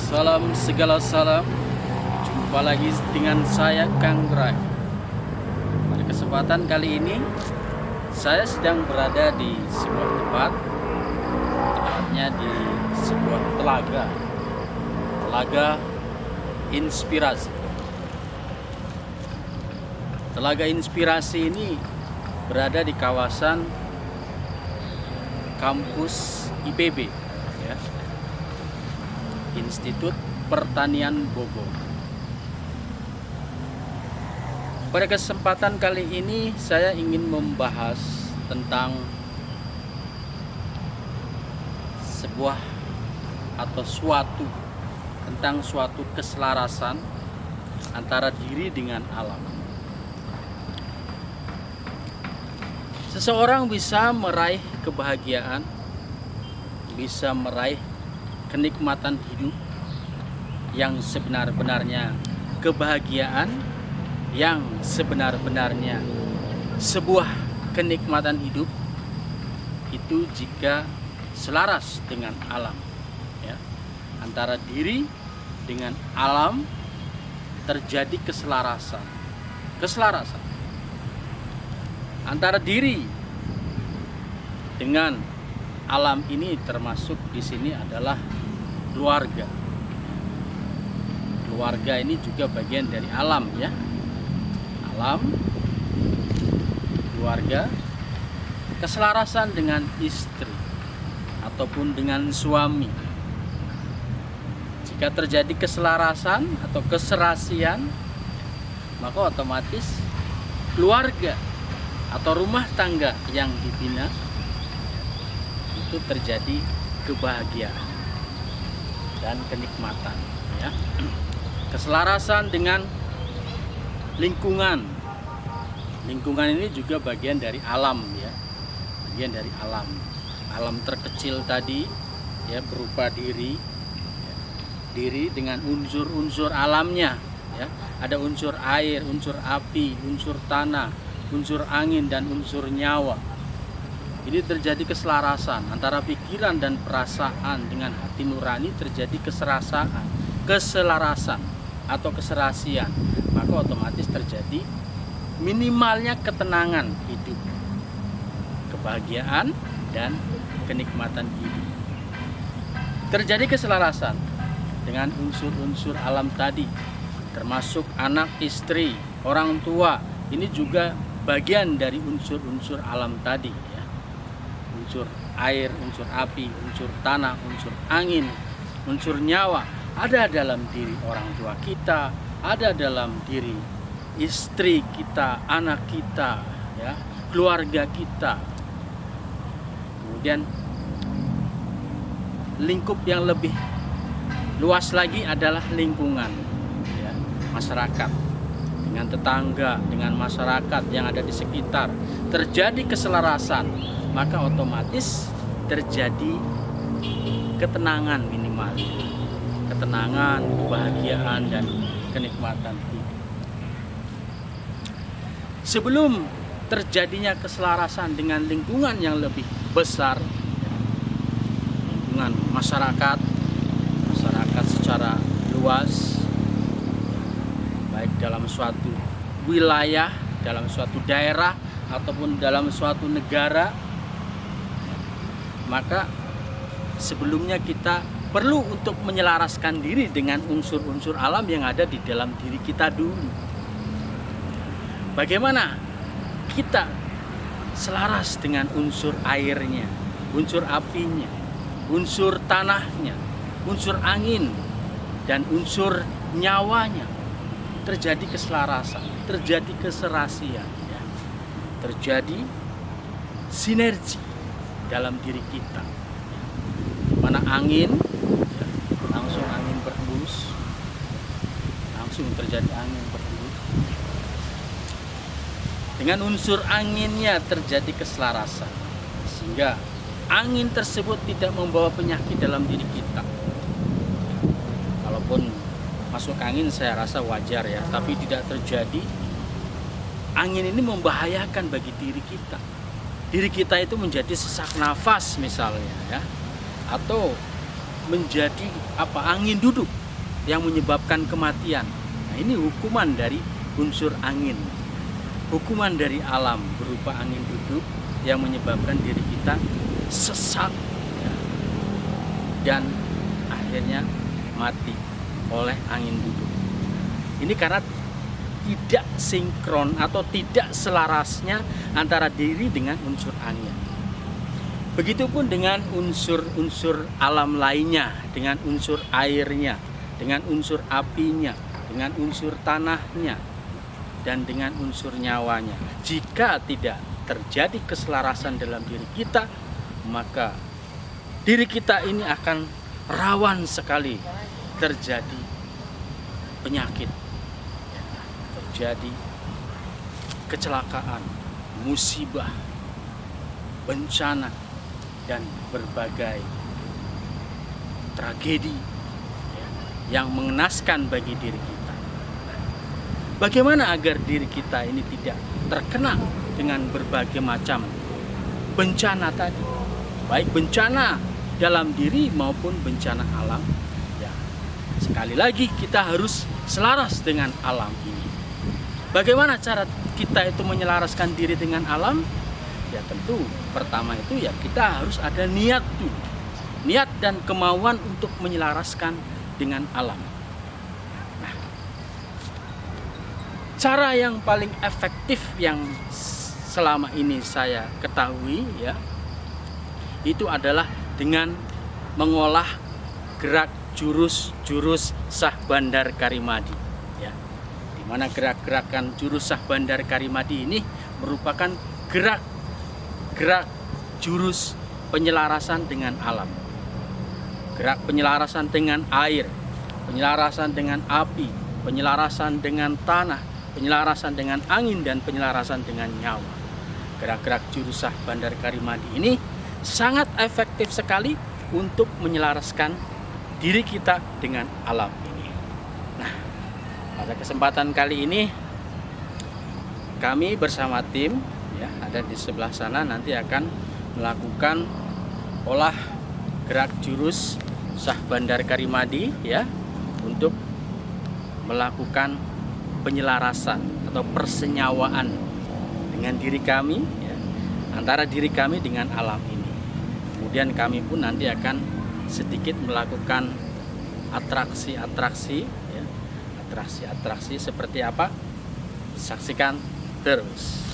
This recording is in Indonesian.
Salam segala salam. Jumpa lagi dengan saya Kang Bray. Pada kesempatan kali ini saya sedang berada di sebuah tempat, tepatnya di sebuah telaga inspirasi. Telaga inspirasi ini berada di kawasan kampus IPB, ya, Institut Pertanian Bogor. Pada kesempatan kali ini saya ingin membahas tentang suatu keselarasan antara diri dengan alam. Seseorang bisa meraih kebahagiaan, bisa meraih kenikmatan hidup yang sebenar-benarnya, kebahagiaan yang sebenar-benarnya, sebuah kenikmatan hidup itu jika selaras dengan alam, ya. Antara diri dengan alam terjadi keselarasan antara diri dengan alam ini, termasuk di sini adalah keluarga. Keluarga ini juga bagian dari alam, ya. Alam, keluarga, keselarasan dengan istri ataupun dengan suami. Jika terjadi keselarasan atau keserasian, maka otomatis keluarga atau rumah tangga yang dibina itu terjadi kebahagiaan dan kenikmatan, ya. Keselarasan dengan lingkungan. Lingkungan ini juga bagian dari alam, ya. Bagian dari alam. Alam terkecil tadi, ya, berupa diri. Diri dengan unsur-unsur alamnya, ya. Ada unsur air, unsur api, unsur tanah, unsur angin, dan unsur nyawa. Ini terjadi keselarasan antara pikiran dan perasaan dengan hati nurani, terjadi keselarasan atau keserasian, maka otomatis terjadi minimalnya ketenangan hidup, kebahagiaan dan kenikmatan hidup. Terjadi keselarasan dengan unsur-unsur alam tadi, termasuk anak, istri, orang tua. Ini juga bagian dari unsur-unsur alam tadi, ya. Unsur air, unsur api, unsur tanah, unsur angin, unsur nyawa ada dalam diri orang tua kita, ada dalam diri istri kita, anak kita, ya, keluarga kita. Kemudian lingkup yang lebih luas lagi adalah lingkungan, ya, masyarakat, dengan tetangga, dengan masyarakat yang ada di sekitar. Terjadi keselarasan, maka otomatis terjadi ketenangan minimal, ketenangan, kebahagiaan, dan kenikmatan hidup. Sebelum terjadinya keselarasan dengan lingkungan yang lebih besar, lingkungan masyarakat secara luas, baik dalam suatu wilayah, dalam suatu daerah, ataupun dalam suatu negara, maka sebelumnya kita perlu untuk menyelaraskan diri dengan unsur-unsur alam yang ada di dalam diri kita dulu. Bagaimana kita selaras dengan unsur airnya, unsur apinya, unsur tanahnya, unsur angin, dan unsur nyawanya. Terjadi keselarasan, terjadi keserasian, ya. Terjadi sinergi dalam diri kita. Mana angin, ya, langsung angin berhembus, langsung terjadi angin berhembus. Dengan unsur anginnya terjadi keselarasan, sehingga angin tersebut tidak membawa penyakit dalam diri kita. Kalaupun masuk angin saya rasa wajar, ya, tapi tidak terjadi. Angin ini membahayakan bagi diri kita. Diri kita itu menjadi sesak nafas misalnya, ya, atau menjadi angin duduk yang menyebabkan kematian. Nah, ini hukuman dari unsur angin, hukuman dari alam berupa angin duduk yang menyebabkan diri kita sesat, ya, dan akhirnya mati oleh angin duduk. Ini karena tidak sinkron atau tidak selarasnya antara diri dengan unsur angin. Begitupun dengan unsur-unsur alam lainnya, dengan unsur airnya, dengan unsur apinya, dengan unsur tanahnya, dan dengan unsur nyawanya. Jika tidak terjadi keselarasan dalam diri kita, maka diri kita ini akan rawan sekali terjadi penyakit, terjadi kecelakaan, musibah, bencana, dan berbagai tragedi yang mengenaskan bagi diri kita. Bagaimana agar diri kita ini tidak terkena dengan berbagai macam bencana tadi, baik bencana dalam diri maupun bencana alam? Ya, sekali lagi kita harus selaras dengan alam ini. Bagaimana cara kita itu menyelaraskan diri dengan alam? Ya tentu pertama itu ya kita harus ada niat dulu, niat dan kemauan untuk menyelaraskan dengan alam. Nah, cara yang paling efektif yang selama ini saya ketahui ya, itu adalah dengan mengolah gerak jurus Sah Bandar Karimadi, ya. Di mana gerak-gerakan jurus Sah Bandar Karimadi ini merupakan gerak jurus penyelarasan dengan alam. Gerak penyelarasan dengan air, penyelarasan dengan api, penyelarasan dengan tanah, penyelarasan dengan angin, dan penyelarasan dengan nyawa. Gerak-gerak jurus Sah Bandar Karimadi ini sangat efektif sekali untuk menyelaraskan diri kita dengan alam ini. Nah, pada kesempatan kali ini kami bersama tim ya ada di sebelah sana nanti akan melakukan olah gerak jurus Sah Bandar Karimadi ya, untuk melakukan penyelarasan atau persenyawaan dengan diri kami ya, antara diri kami dengan alam ini. Kemudian kami pun nanti akan sedikit melakukan atraksi-atraksi ya, atraksi-atraksi seperti apa? Saksikan terus.